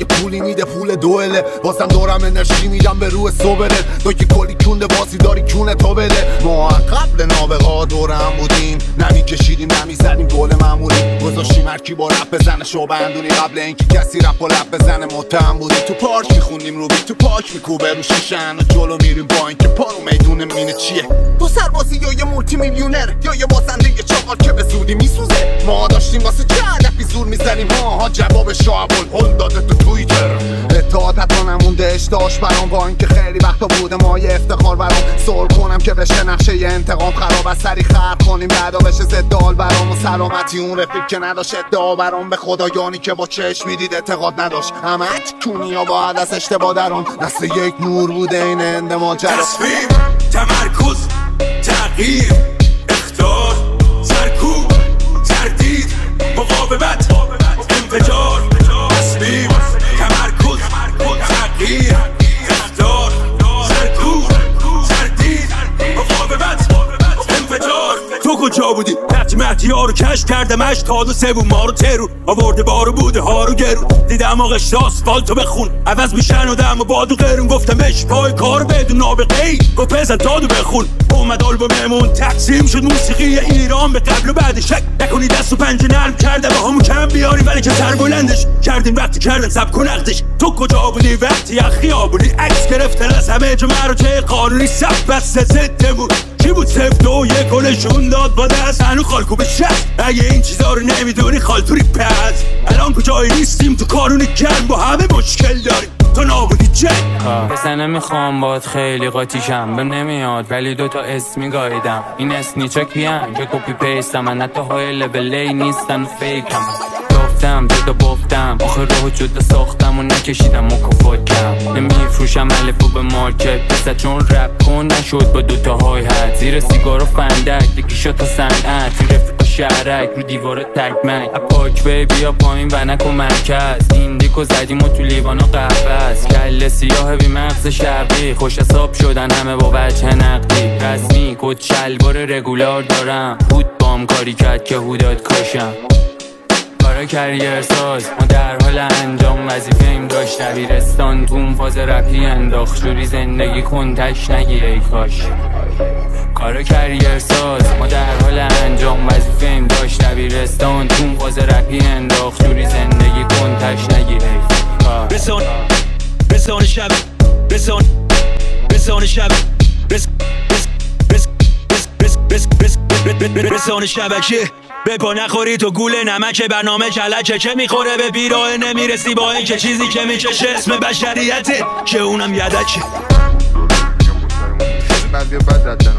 یه پولی میده پول دوله، بازم دورم انرژی میدم به روح صبره. تو که کلی کونده بازی داری کونه تو بده. ما قبل نابغا دورم بودیم، نمی کشیدیم نمی زدیم گل معمولی، گذاشتیم هرکی با رپ بزنه شوبندونی. قبل اینکه کسی رپ و لپ بزنه متهم بودی. تو پارک میخوندیم روبی، تو پاک میکوبه رو شیشن و جلو میریم با اینکه پارو میدونه مینه چیه. تو سربازی یا یه مولتی میلیونر یا یه بازنده یه چاقال که به زودی میسوزه. ما داشتیم واسه چه هدفی زور میزنیم، ها جواب شعب الهل داده تو توییتر. اتحاد حتی نمونده اشتاش برام، با اینکه خیلی وقتا بوده ما یه افتخار برام. سول کنم که بشه نقشه یه انتقام خراب، از سری خرق کنیم بعدا بشه زدال برام. و سلامتی اون رفیق که نداشت ادعا برام، به خدایانی که با چشم میدید اعتقاد نداشت. همت کونیا باید از اشتباه دران، دست یک نور بوده این اند ماجرا. تصمیم، تمرکز، تغییر، اخطار، سرکوب، تردید، مقاومت، انفجار. تصمیم، تمرکز، تغییر، اخطار، سرکوب، تردید، مقاومت، انفجار. تو کجا بودی؟ وقتی مهدی ها رو کشف کردمش، تا دو سوم ما رو ترور آورده بارو بوده ها رو گرون. دیدم آقش آسفالتو بخون عوض میشن و دم و بادو قرون. گفتمش پای کار بدون نابغه ای، گفت بزن دادو بخون. اومد آلبوممون تقسیم شد موسیقی ایران به قبل و بعد. شک نکنی دست و پنجه نرم کرده با همون کم بیاری، ولی که سر بلندش کردیم وقتی کردن سب کن نقدش. تو کجا بودی وقتی یا خیابونی عکس گرفتن از همه جمعه رو چه قانونی صف بسته ضدمون؟ کی بود 0-2-1 و نشون داد با دست هنو خالکو به شهر؟ اگه این چیزا رو نمیدونی خالتوری پس. الان کجایی نیستیم تو کارونی کرد با همه مشکل داریم، تو نابودی جنگ. بسه نمیخوام باد خیلی قاطیشم، بهم نمیاد ولی دوتا اسم میگاییدم. این اسنیچک بیان که کپی پیستم، من حتی های لبلی نیستن و فیکم. گفتم دوتا بفتم آخه روح جدا ساختم و نکشیدم مکافاتم. نمیفروشم الفو به مارکت بسه چون رپ کن نشد با دوتا های حد. زیر سیگار و فندک یکی شد تا صنعت، این رفیق شهرک رو دیوار تکمک. اپاک بی بیا پایین و نکن مرکز، این دیکو زدیم و تو لیوان و قفص. کل سیاه بی مغز شرقی خوش حساب شدن همه با وجه نقدی. رسمی کت شلوار رگولار دارم، بود بام کاری کرد که هوداد کاشم. کارا کریر ساز ما در حال انجام وظیفه ایم داشت. دبیرستان تو اون فاز رپی انداخت، جوری زندگی کن تش نگیر ای کاش. کارا کریر ساز ما در حال انجام وظیفه ایم داشت. دبیرستان تو اون فاز رپی انداخت، جوری زندگی کن تش نگیر ای کاش. رسان شب، رسان شب، رسان شبکه به پا نخوری تو گوله نمکه. برنامه کلکه که میخوره به بیراه نمیرسی با این که چیزی که میکشه اسم بشریته که اونم یدکه. بعضی بد ردن